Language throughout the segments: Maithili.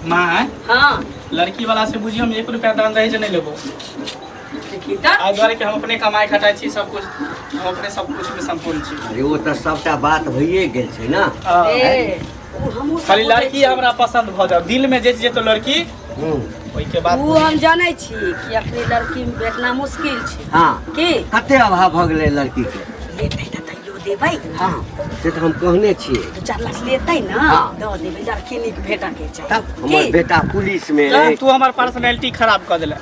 माँ हाँ लड़की वाला से बुझी हम 1 रुपया दान रहे जे नहीं लेबो आज द्वारे कि हम अपने कमाई खटाई छी सब कुछ हम अपने सब कुछ में संपूर्ण छी। अरे वो तो सबटा बात भइए गेल छै ना। खाली लड़की हमरा पसंद भ जाओ दिल में जे तो लड़की ओई के बाद वो हम जानै छी कि अपनी लड़की में भेटना मुश्किल छै। हाँ की कते अभाव भ गेलै लड़की के लेतै त तैयो देबै। हाँ से तो हम कहने छियै 2-4 लाख लेतै ना हाँ। दऽ देबै लड़की नीक भेटा के छै। तब हमर बेटा पुलिस में तू हमर पर्सनालिटी खराब कर देला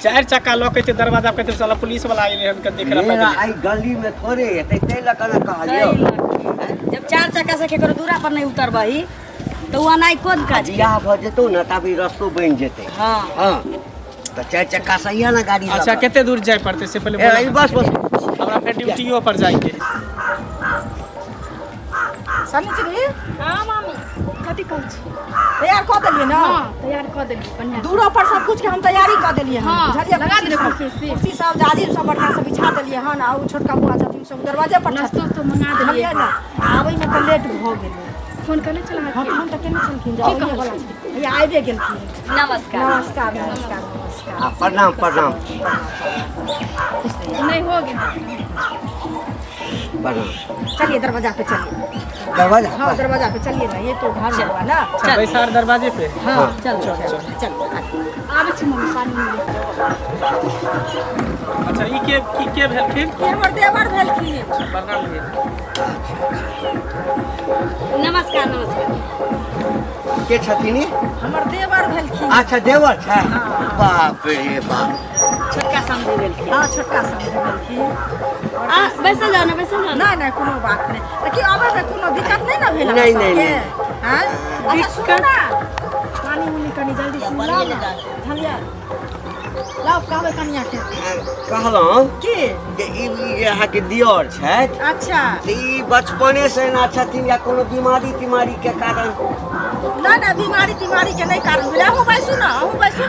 4 चक्का लोके दरवाजा पे साला पुलिस वाला आइले हम के देख रहा आई गली में थोड़े एतै तै ल कना कहलियो जब 4 चक्का से केकरो दूरा पर नहीं उतरबही तो वहाँ नहीं कोन काज बियाह भ जेतौ ना तभी रस्तो बन जेतै। हाँ हाँ तो 4 चक्का से ना गाड़ी अच्छा कितने दूर जाए पड़ते से पहले ए बस बस हमरा फिर ड्यूटियों पर जाएंगे। सानी छी हां मामी कथि कहै छी तैयार कऽ देलियै ना। हां तैयार कऽ देलियै बढ़िया दूरो पर सब कुछ के हम तैयारी कऽ देलियै हन। हाँ, बुझलियै लगा देलियै कुर्सी। कुर्सी सब जाजिम सब बढ़िया से बिछा देलियै हन आ उ छोटका बुआ छथिन सब दरवाजे पर नाश्ता छथिन। तो मंगा देलियै ना आबै में तो लेट भ गेलै। फोन करने चला हम फोन त केने छलखिन जाओ वाला ये आबे गेलखिन। नमस्कार नमस्कार नमस्कार नमस्कार। आ, प्रणाम प्रणाम नहीं हो गया प्रणाम। चलिए दरवाजा पे चलिए। दरवाजा हाँ दरवाजा पे चलिए ना ये तो घर हुआ ना। बैसार दरवाजे पे हाँ चल चल चल आबे छी मम्मी पानी मिले अच्छा ई के भेलखिन हमर देवर भेलखिन। प्रणाम भेल नमस्कार नमस्कार के छथिन हमर देवर भेलखिन। अच्छा देवर छै बाप रे बाप छोटका समझी भेलखिन। हाँ छोटका समझ भेलखिन। बैसल जाओ ना बैसल जाओ ना। नहीं नहीं कोनो बात नहीं लेकिन अबे में कोनो दिक्कत नहीं ना भेल नहीं, हमरा नहीं, सबके। हाँ अच्छा सुनो ना पानी उनी कनी जल्दी से लाओ ना झलिया लाओ कहबे कनिया के कहलौं की जे ई अहाँ के दियर छथि अच्छा ई बचपने से ना छथिन या कोनो बीमारी तीमारी के कारण ना ना बीमारी तीमारी के नहीं कारण भेल। हम बैसू ना हम बैसू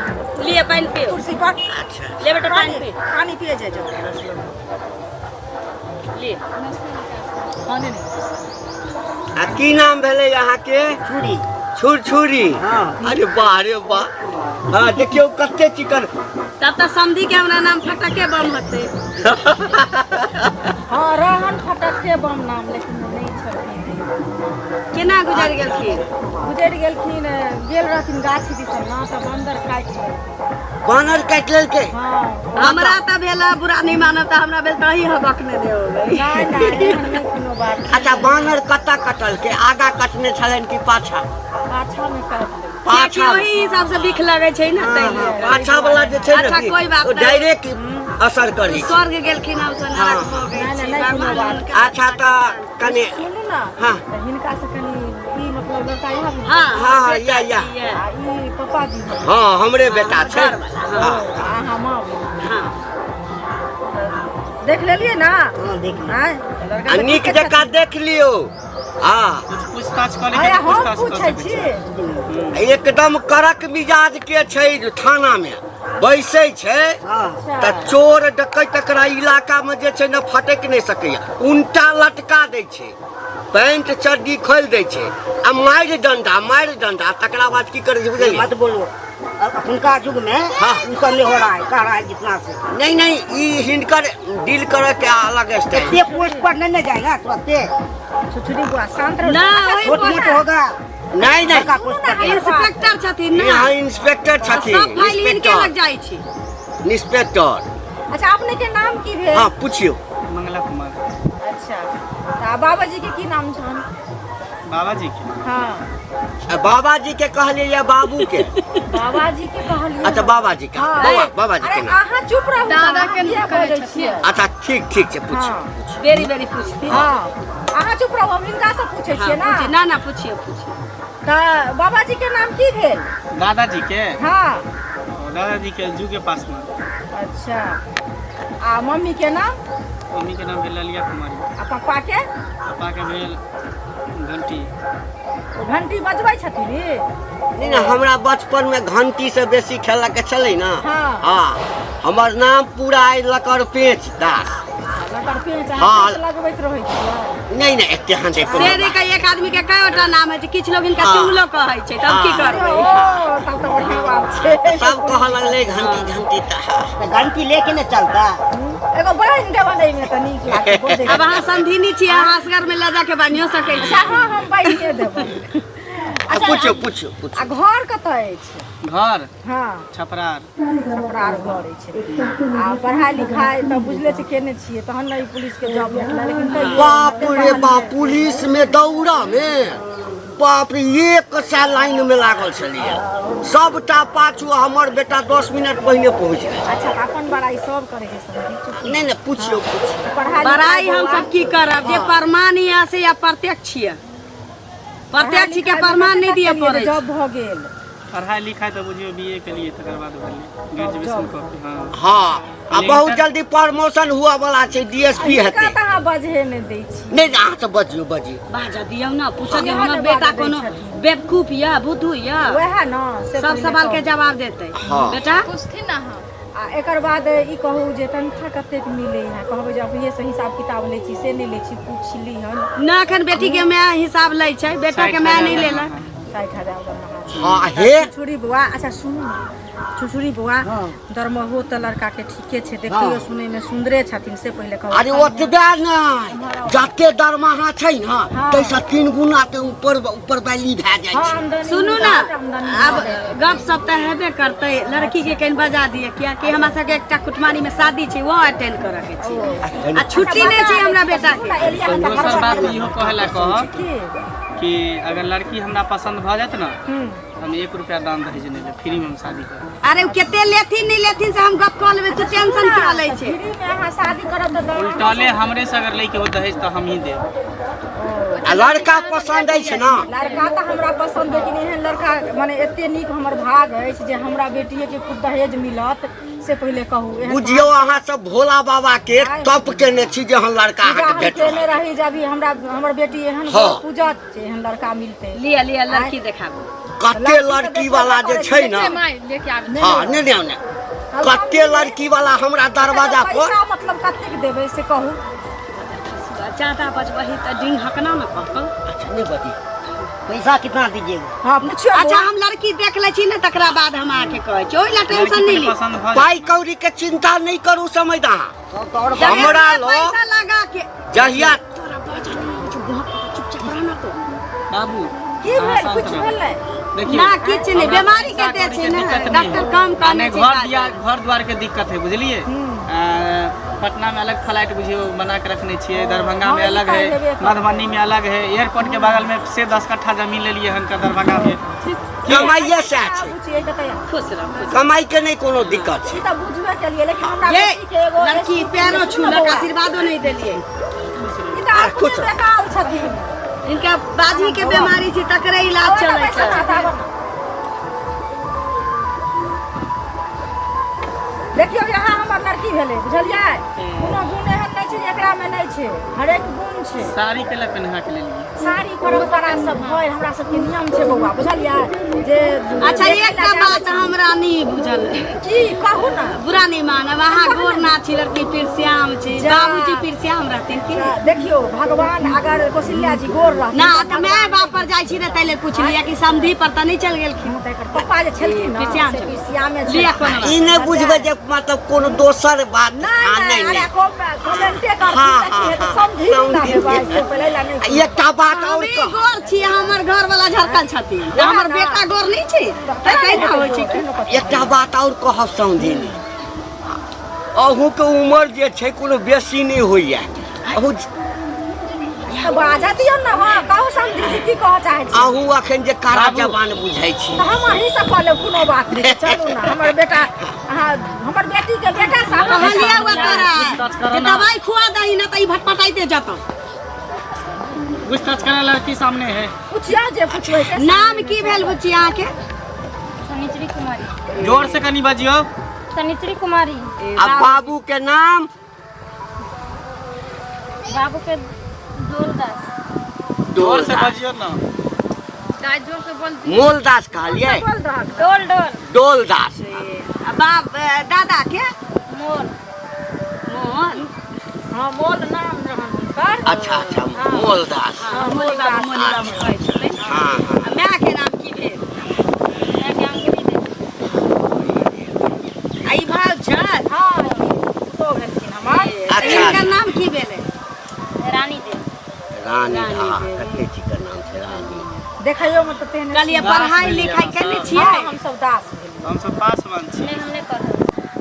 लिए पानी पियो कुर्सी पर। अच्छा ले बेटा पानी पी पानी पिए जाए जाओ। ले पानी नहीं आ की नाम भेलै अहाँ के छुरी छुरछुरी। हाँ अरे वाह रे वाह हाँ देखियो कते चिकन तब तक समझी के हमरा नाम फटके बम होते। हाँ रहन फटके बम नाम लेकिन नहीं छथिन। केना गुजर गेलखिन गुजरि गेलखिन गेल रहथिन गाछी दिसन ना तऽ बन्दर काटि लेलकै। बानर काटि लेलकै। हाँ हमरा त भेला बुरा नहीं मानब त हमरा भेल तही हबक ने देओ नहीं नहीं एहन नहीं कोनो बात। अच्छा बानर कतऽ कटल के आगा कटने छलनि कि पाछा पाछा में काटि लेलकै। पाछा वही हिसाब से बिख लगे छै ना तै पाछा वाला जे छै अच्छा ने कोई बात ओ नहीं। डायरेक्ट असर करी स्वर्ग गेलखिन अब से नरक हो गए नहीं, छै। नहीं, कोनो भगवान बात। हुनका अच्छा तऽ कने सुनू ना हाँ। तऽ हिनका से कनी ई मतलब लड़का यहाँ भी हाँ हाँ हाँ या या आ ई पप्पा जी भेल। हाँ हमरे बेटा छै हाँ अहाँ माँ भेल। हाँ देख लेलियै ना। हाँ देख ली। हाँ लड़का आ तऽ नीक ठीके जकाँ देख लियौ हाँ कुछ पूछताछ करे छै। के हम पूछताछ पूछै कर छी छी एकदम कड़क मिजाज के छै थाना में बैसे छै तऽ चोर डकैत तकरा इलाका में जे छै ने फटक नहीं सकैया उल्टा लटका दै छै पैंट चड्डी खोल दै छै आ मारि डंडा तकरा बाद की करे छै बुझलियै मत बोलो अखुनका युग में हाँ। ये सब नहीं हो रहा है कह रहा है जितना से नहीं ई हिनकर डील करे के अलग स्टाइल ये पोस्ट पर नहीं जाएगा तुरंते छुछुरी बुआ शांत रहो। ना वही छोट मोट होगा नहीं बड़का पोस्ट पर नहीं। इंस्पेक्टर छथिन ना यहाँ इंस्पेक्टर छथिन सब फाइल इनके लग जाई छै। इंस्पेक्टर अच्छा अपने के नाम की भेल। हाँ पूछियो मंगला कुमार अच्छा तऽ बाबाजी के की नाम छन। बाबा जी के हाँ बाबा जी के कहलिए या बाबू के बाबाजी के कहलियै। अच्छा बाबा जी का बाबा जी के अरे नाम अहाँ चुप रहू दादा ना, के किया कहै बजै छथिन। छियै। अच्छा ठीक छै पूछियो हाँ बेरी बेरी पूछती हाँ अहाँ चुप रहू हम हिनका से पूछै छियै ना। ना ना पूछिए पूछिए तऽ बाबाजी के नाम की भेल। दादाजी के हाँ दादाजी के जू के पास में अच्छा आ मम्मी के नाम मम्मी के नाम भेल ललिया कुमारी आ पापा के पापा के भेल घंटी घंटी बजबै छथिन। नहीं ना हमरा बचपन में घंटी से बेसी खेला के चले ना हाँ। हाँ हमर नाम पूरा है लकर पेच दास लकर पेंच हाँ। अहाँ लगबैत रहै छियै। नहीं एते हंडे शेरे का एक आदमी के कईटा नाम है किछ लोग इनका हाँ। चुगलो कहै छै तब की करबै। ओ तो बढ़िया बात छे सब कह लगले घंटी घंटी त घंटी लेके न चलता एगो बहन के बने में त नीक लागे बोझे अब अहाँ संधिनी छियै अहाँ असगर में ले जाके बनियो सकै छी अच्छा हां हम बाइए देब पूछो पूछो आ घर कतऽ अछि घर हां छपरार छपरार घर अछि आ पढ़ाई लिखाई त बुझले छी केने छियै तहन नहीं पुलिस के जॉब भेटला लेकिन कहियो बाप रे बाप पुलिस में दौड़ा में बाप रे 1 साल लाइन में लागल छलिए सबटा पाछू हमर बेटा 10 मिनट पहिने पहुंच गेल अच्छा त अपन बड़ाई सब करे छै सब नहीं पूछियो बड़ाई हम सब की करब जे प्रमाण या से या प्रत्यक्ष छियै प्रत्यक्ष के प्रमाण नहीं दिए पड़े जॉब भ गेल पढ़ाई लिखाई तो बुझियो बीए के लिए तकर बाद ग्रेजुएशन कऽ हां हाँ बहुत जल्दी प्रमोशन हुआ वाला छै डीएसपी हेतै कहाँ बजे नहीं दै छी नहीं अहाँ से बजियो बाजा दियौ ना पूछो जे हमर बेटा कोनो बेवकूफ या बुद्धू या वएह न सब सवाल के जवाब देतै हाँ। बेटा पूछथिन ना हम आ एकर बाद ई कहू जे तनखा कतेक मिले है कहबै जे अपने से हिसाब किताब लै छी से नहीं लै छी पूछली हन ना एखन बेटी के मैं हिसाब लै छै बेटा के मैं नहीं लेला 60,000 दरमाहा हाँ हे छुरी बुआ अच्छा सुनू छुछुरी बुआ दरमहो त लड़का के ठीके छै देखियो सुनै में सुंदरे छथिन से पहिले कहू अरे ओतबे नहीं जते दरमाहा छै ना तैसा 3 गुना के ऊपर बैली भए जाइ छै सुनू ना अब गप सप त हेबे करतै लड़की के कहीं बजा दिए क्या कि हमरा सबके एकटा कुटमानी में शादी छै वो अटेंड करे के छै आ छुट्टी नहीं छै हमरा बेटा के दोसर बात इहो कहला कह कि अगर लड़की हमरा पसंद भ जात ना हम 1 रुपया दान दहेज नहीं ले फ्री में हम शादी करब अरे केते लेथिन नहीं लेथिन से हम गप कह लेबै तू टेंशन क्या लै छै फ्री में अहाँ शादी करब त उल्टाले हमरे से अगर लेके हो दहेज तो हम ही देब लड़का पसंद है ना लड़का तो हमरा पसंद लेकिन एहन लड़का माने एते नीक हमर भाग अछि जे हमरा बेटिए के खुद दहेज मिलत से पहिले कहू बुझियो अहाँ सब भोला बाबा के तप केने छी जे हम लड़का हाथ भेट केने रही जब हमरा हमर बेटी एहन पूजा छै एहन लड़का मिलते लिया लिया लड़की देखाबो कते लड़की वाला जे छै ना लेके आबे हां नहीं कते लड़की वाला हमरा दरवाजा पर पैसा मतलब कतेक देबै से कहू ज्यादा बचबही त डिंग हकना न कहतो अच्छा नहीं बती पैसा कितना दीजिएगा हां पूछियो अच्छा हम लड़की देख ले छी न तकरा बाद हम आके कहै छी ओइला टेंशन नहीं ली पसंद भ पाई कौड़ी के चिंता नहीं करू समझदा हमरा लो पैसा लगा के जहिया तोरा बाजा नहीं चुपचाप रहना तो बाबू की भेल कुछ भेल नहीं देखियो ना किछ नहीं बीमारी के दे छै ना डॉक्टर काम करने छै घर द्वार के दिक्कत है बुझलिए पटना में अलग फ्लाइट बुझियो बना के रखने छिए दरभंगा में अलग है मधुबनी में अलग है एयरपोर्ट के बगल में से 10 कट्ठा जमीन ले लिए हन का दरभंगा में कमाइए से छै पूछिए बताया खुश रह कमाई के नहीं कोनो दिक्कत छै ई त बुझबे केलिए लेकिन हमरा ये बेटी के एगो लड़की पैरों छूलक आशीर्वादो नहीं देलिए ई त कुछ बेकाल छथिन इनका बाजी के बीमारी छै तकरे इलाज चलै छै देखियो यहाँ हमर लड़की भेले बुझलिए कोनो गुण एहन नहीं छै एकरा में नहीं छै हर एक गुण छै साड़ी के लिए पहना के ले लिए साड़ी परंपरा सब है हमरा सब के नियम छै बौआ बुझलिए जे अच्छा एकटा बात हमरा नहीं बुझल की कहू ना बुरा नहीं मानब अहाँ गोर ना छी लड़की पिरश्याम छी बाबूजी पिरश्याम रहथिन की देखियो भगवान अगर कौशल्या जी गोर रहथिन ना त मैं बाप पर जाइ छी न तैले पूछलिए कि समधी पर त नहीं चल गेलखिन पप्पा जे छलखिन ना पिरश्याम से छै। पिरश्यामे छै लिया कोनो ई नहीं बुझबे जे मतलब कोनो दोसर बात नहीं अरे कमेंटे कर हाँ, तो समझी ना भाई से पहले ला नहीं एकटा बात और हमी गोर छी हमर घर वाला झरकल छथिन हमर बेटा गोर नहीं छी त केना होय छै की एकटा बात और कहब समझिनी अहूँ के उम्र जे छै कोनो बेसी नहीं होइए अहूँ बाजा दियो ना हां कहू समझी की कह चाहे छी अहूँ अखन जे कारा जबान बुझै छी तो हम अही से कहले कोनो बात नहीं चलू ना हमर बेटा हमर बेटी के बेटा साहब कहलिए हुआ तोरा कि दवाई खुआ दही न त ई भटपटाइते जत पूछताछ करे लड़की सामने है पूछियो जे पूछबै से नाम की भेल बुच्ची अहाँ के सनिचरी कुमारी जोर से कनी बजियो सनिचरी कुमारी आ बाबू के नाम बाबू के दोलदास जोर से बजियो ना गाय जोर से बोल मोलदास कहलिए बोल रहा डोल डोल डोलदास बाप दादा के मोल मोहन हां मोल नाम रहन हुनकर अच्छा अच्छा मोलदास मोल बाबू मोल बाबू कहै छथिन हाँ हाँ आ माय के नाम की भेल मैं के अंगली दे अच्छा इनका नाम की भेलै? रानी देव। रानी हाँ कते चिकन नाम छै रानी। देखैयो में तो तेहने कहलिए पढ़ाई लिखाई केने छियै? हम सब दास भेलियै। हम सब पासवान छी। नहीं हमने पढ़ल।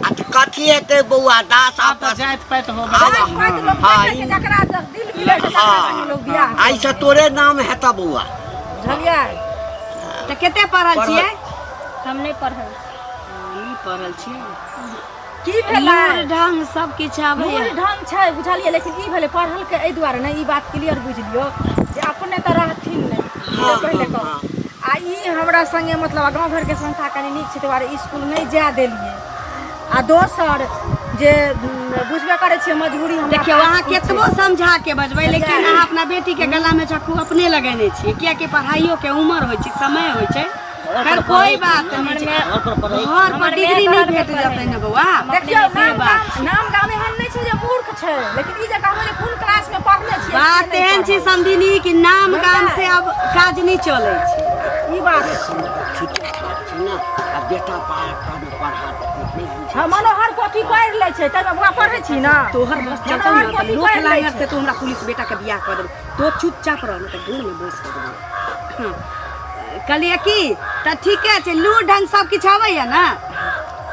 आ तऽ कथी हेतै बौआ दास आप आपस जाइत पाइत हो हाँ, दास पाइत लोग हाँ, बैठे छै, जकरा दिल मिलै छै तकरा संगे लोग बियाह आई से तोरे नाम हेता बौआ। बुझलियै। तऽ कते पढ़ल छियै? हम नहीं पढ़ल। नहीं पढ़ल छियै। की भेलै? लूर ढंग सब किछ मूल आबैया। ढंग छै बुझलियै, लेकिन ई भेलै पढ़ल के एहि दुआरे नहि, ई बात क्लियर बुझ लियौ जे अपने तऽ रहथिन नहि से पहिले कहू। आ ई हमरा संगे मतलब गाँव घरके संस्था कनि नीक छै, दुआरे स्कूल नहीं जाए देलियै। आ दोसर जे बुझबे करै छियै मजबूरी हमरा देखियौ पास अहाँ की छै। केतबो समझा के बजबै, लेकिन अहाँ अपना बेटी के गला में चक्कू अपने लगेने छियै, कियाकि पढ़ाइयो के उम्र होइ छै, समय होइ छै। खैर कोई बात नहीं छै, घर पर डिग्री नहीं भेट जेतै ने बौआ। देखियौ से बात छै। नाम गाम एहन नहि छै जे मूर्ख छै, लेकिन ई जे कहबै जे कोन क्लास में पढ़ने छियै से बात नहि एहन छै पढ़ल। समझिनी कि नाम गाम से अब काज नहीं चलै छै। ई बात ठीक बात छै ना। आ बेटा पढ़ा हम मनोहर पोथी पढ़ि लै छै, तब बुआ पढ़ै छी ना। तोहर बस चलतौ मनोहर ना पोथी लोक पढ़ि लै लांगर छै। से तो हमरा पुलिस बेटा के बियाह कर देबो, तो चुपचाप रह न, त दूर में बैस कर देबो। कहलिए की त ठीके छै, लूर ढंग सब किछ आबैया ना?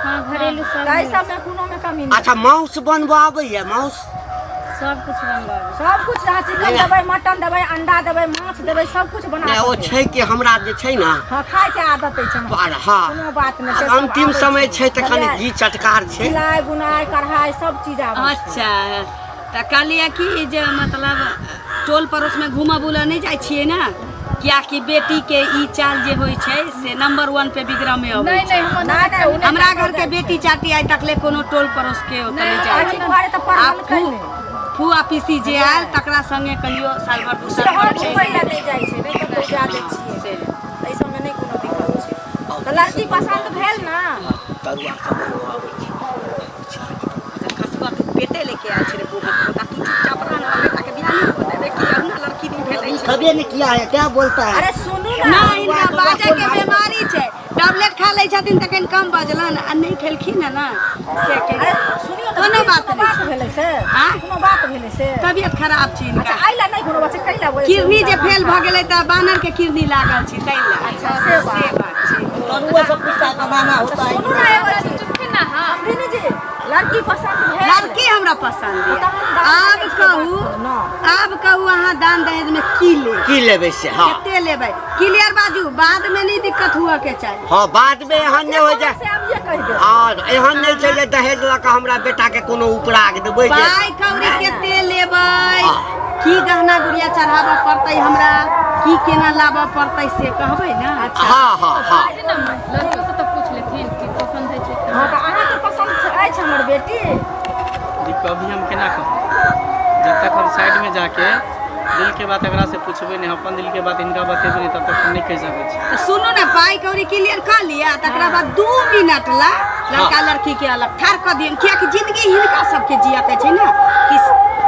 हाँ घरेलू सब ताहि सब में कोनो में कमी नहीं। अच्छा माउस बनबो आबैया माउस? सब कुछ बनवा। सब कुछ रहा, चिकन देबै, मटन देबै, अंडा देबै, माछ देबै, सब कुछ बना नहीं ओ सकै। छै कि हमरा जे छै ना हाँ खाय के आदत है हमरा। पर हाँ कोनो बात नहीं छै, अब सब अंतिम आबै समय छै त कनि बुझलियै? जी चटकार छै। सिलाई बुनाई कढ़ाई सब चीज आबै छै। अच्छा त कहलिए की जे मतलब टोल पड़ोस में घूमऽ बुलऽ नहीं जाइ छियै ना, कियाकि बेटी के ई चाल जे होइ छै से नंबर 1 पे बिगड़ा में अबै छै। नहीं हमरा घर के बेटी चाटी आइ तक ले कोनो टोल पड़ोस के ओतऽ नहीं जाइ छै। दुआरे तऽ पढ़ल आ कइले। फुआ पीसी जे आयल तकरा संगे कहियो साल भर दू साल शहर भर छै। घुमै ला नहीं जाइ छै, नहीं तो कोई जा दै छियै। से एहि सब में नहीं कोनो दिक्कत छै। त लड़की पसंद भेल ना? तरुआ सब बनबो आबै छै। खसुआ तू पेटे लेके आयल छै रे बोहा, तू चुपचाप रह ना, बेटा के बियाह नहीं होते रे, कि ना लड़की नहीं भेटै छै। कभी ने किया है, क्या बोलता है? अरे सुनू ना। ना इनका बाजे के बीमारी छै, टैबलेट खा लै छथिन त कनि कम बजलन, आ नहीं खेलखिन है ना से के अरे सुनियो तो कोनो बात कोनो नहीं बात भेलै से? हाँ? कोनो बात भेलै से? तबियत खराब छै अच्छा इनका। आइला नहीं कोनो बात छै, कैला बोले किडनी जे फेल भ गेलै त बानर के किडनी लागल छै, तै ला। अच्छा, से बात छै। तरुआ सब कुछ का कमाना होता है। सुनू ना एगो चीज। समझी जी लड़की पसंद भेल? लड़की हमरा पसंद है। तो हम दान आब दहेज के कहू बात करू ना। आब कहू अहाँ दान दहेज में की ले, की लेबै से हाँ कते लेबै, क्लियर बाजू, बाद में नहीं दिक्कत हुआ के चाहिए। हाँ बाद में एहन नहीं हो जाए। से अब ये कह दे। और एहन नहीं छै जे दहेज लऽ कऽ हमरा बेटा के कोनो उपराग देबै जे पाई कौड़ी कते लेबै, की गहना गुड़िया चढ़ाबऽ पड़तै हमरा, की केना लाबऽ पड़तै से कहबै ना। हाँ हाँ हाँ लड़कों से तो पूछ लेथिन कि पसंद है छै। हाँ तो अहाँ के पसंद अछि हमर बेटी? देखो अभी हम केना कहूँ, जब तक हम साइड में जाके दिल के बात एकरा से पूछबे नहीं, अपन दिल के बात इनका बतेबे नहीं, तब तक हम नहीं कह सकै छी। तो सुनू ना, पाई कौड़ी क्लियर कर लिया, तकरा बाद 2 मिनट ला लड़का लड़की के अलग ठाड़ कर दियन, कियाकि जिंदगी हिनका सबके जिया के छै ना, कि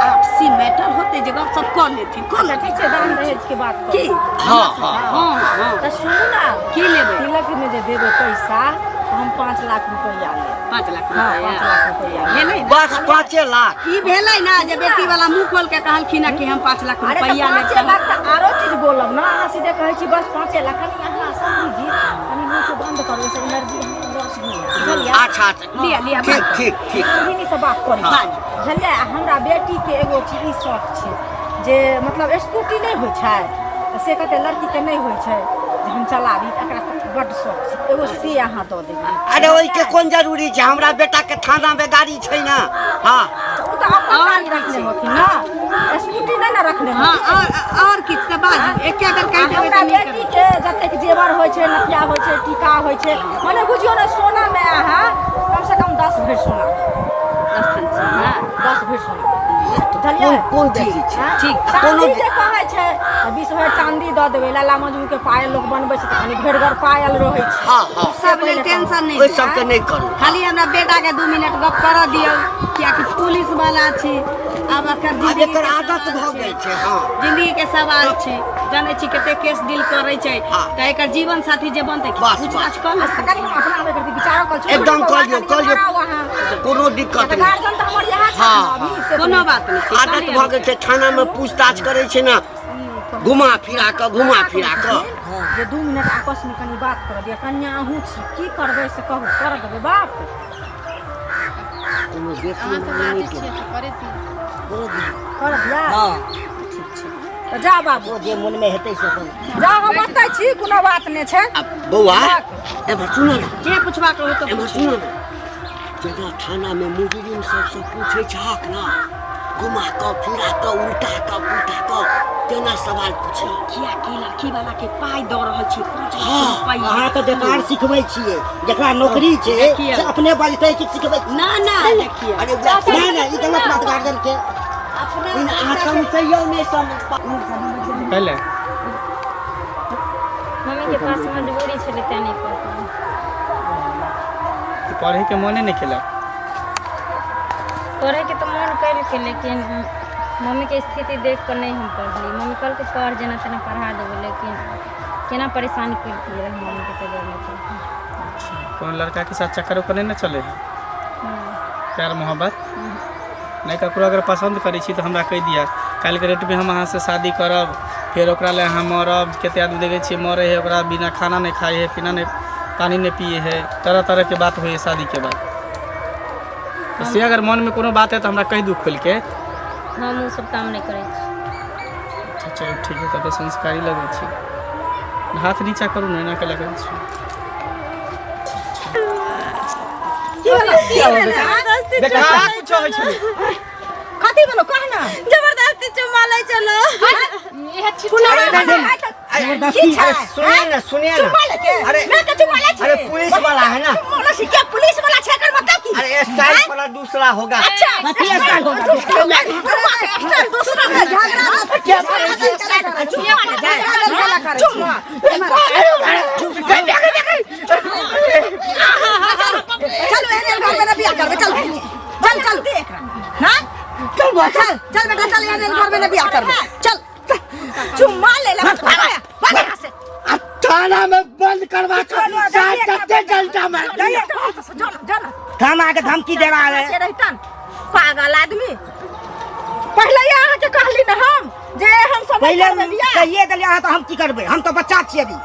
आपसी मैटर होते जे गप सब कर लेथिन, कर ठीक छै, दान दहेज के बात करू। की हाँ हाँ हाँ हाँ तो सुनू ना, की लेबै? तिलक में जे देबै पैसा तो हम 5 लाख रुपया लेब। 5 लाख हाँ, रुपया 5 लाख रुपया भेलै ना? बस 5 लाख। ई भेलै ना जे बेटी वाला मुंह खोल के कहलखिन कि हम 5 लाख अरे तो रुपया 5 लेब। लाख तो आरो चीज बोलब ना, अहाँ सीधे कहै छी बस 5 लाख। कनी अहाँ समझी कनी मुंह के बंद करू, से एनर्जी लॉस नहीं है, बुझलिए? अच्छा अच्छा लिया लिया ठीक बात। ठीक ठीक समझी से बात करी, बुझलिए? हमरा बेटी के एगो चीज ई शौक छै जे मतलब स्कूटी नहीं होइ छै तऽ से कहते लड़की के नहीं होइ छै जे हम चलाबी, एकरा तऽ बड्ड शौक छै, एगो से अहाँ दऽ देबै। अरे ओहि के कोन जरूरी छै, हमरा बेटा के थाना में गाड़ी छै ना। हाँ ओ तऽ अपन गाड़ी रखने होथिन ना, स्कूटी नहीं ना रखने हाँ होथिन। और किछ तऽ बाजू, एके अगर कहि देबै हमरा तऽ नहीं बेटी करबै। के जतेक जेवर होइ छै, नथिया होइ छै, टीका होइ छै, मने बुझियो ने सोना में अहाँ कम से कम 10 भरि सोना, 10 भरि सोना, बुझलिए? कोन चीज छै? हाँ? ठीक, चांदी जे कहै छै 20 भरि चांदी दऽ देबै, लाला मजनू के पायल लोग बनबै छै तऽ कनी भेड़गर पायल रहै छै। हाँ हाँ सब लेल टेंशन नहीं ओहि छै। सबके नहीं करू। खाली हमरा बेटा के 2 मिनट गप करऽ दियौ, कियाकि पुलिस वाला छी, अब एकर आब जिंदगी एकर के आदत सवाल भऽ छै। गेल छै। हाँ जिंदगी के सवाल छै, जाने छी कते केस डील करे छै, हाँ। त एकर जीवन साथी जे बनते बस, पूछताछ कर अच्छा कनी हम अपना आवे करती विचार कर छोड़ एकदम कहियो कोनो दिक्कत नहीं। गार्जियन त हमर यहाँ छै हाँ, अभी से कोनो बात नहीं छै। आदत भऽ गेल छै, थाना में पूछताछ करे छै ना, घुमा फिरा कऽ जे 2 मिनट आपस में कनी बात कर दिया, कन्या अहूँ छी की करबै से कहू, कर देबै बाप कोनो बेसी अहाँ सब नहीं राजी छियै तऽ करे दी। कर दिया हाँ तो जा बाबू वो जे मन में हेतै से अपन जा, हम अतै छी, कोनो बात नहीं छै। अब बौआ एमहर सुनो ना, जे पूछबा कहू तो एमहर सुनो ना, जगह थाना में मुजरिम सबसे पूछे छहक ना, घुमा कऽ फिरा कऽ उल्टा कऽ पुल्टा कऽ केना सवाल पूछे। किया की लड़की वाला के पाई द रहल छी 5 लाख हाँ, रुपया। अहाँ तो बेकार सिखबै छियै, जकरा नौकरी छै देखिए। से अपने बजतै कि सिखबै। ना ना देखिए अरे नहीं नहीं, ई गलत बात गार्जियन के इन अहाँ समझैयो नहीं समझ पहले मम्मी के पास मजबूरी छलै तैं नहीं पढ़ती। पढ़े के मने नहीं केलक। पढ़े के तो मन कर के, लेकिन मम्मी के स्थिति देख कर नहीं हम पढ़ली। मम्मी कल के पढ़ जेना तेना पढ़ा देबो, लेकिन केना परेशान करती रहे मम्मी के तो देना चाहिए। कौन लड़का के साथ चक्कर उक्कर नहीं ना चले है, प्यार मोहब्बत नहीं ककरो अगर पसंद करै छी तो हमरा कह दिया, काल्हि के डेट में हम अहाँ से शादी करब, फिर ओकरा ले अहाँ मरब। कते आदमी देखे छियै मरे है, ओकरा बिना खाना नहीं खाए है, पीना नहीं पानी नहीं पिए है, तरह तरह के बात हुई है शादी के बाद। तो से अगर मन में कोनो बात है तो हमरा कह दू खोल के। हम वो सब काम नहीं करे छी। अच्छा चलो ठीक है, तब तो संस्कारी लगे छी। हाथ नीचा करू ना, एना के लगे छी। देखा कुछ होइ छै कथी बोलो कह ना, जबरदस्ती चुमा ले चलो। ये जबरदस्ती सुनिए ना अरे अरे पुलिस वाला है ना, पुलिस वाला छै एकर मतलब की? अरे स्टाइल वाला दूसरा होगा। अच्छा कथी स्टाइल होगा? दूसरा का झगड़ा क्या मारे चुमा चलो एने घर में बियाह करबे, चल चल चल देख हां चल चल चल बेटा चल एने घर में बियाह करबे, चल चुम्मा ले ले भाग यहां से। थाना में बंद करवा जल्टा मार थाना के धमकी दे रहा है। पागल आदमी, पहले यहाँ के कहली ना हम जे हम सब पहले कहिए देलिए अहाँ तो हम की करबै, हम तो बच्चा छियै अभी।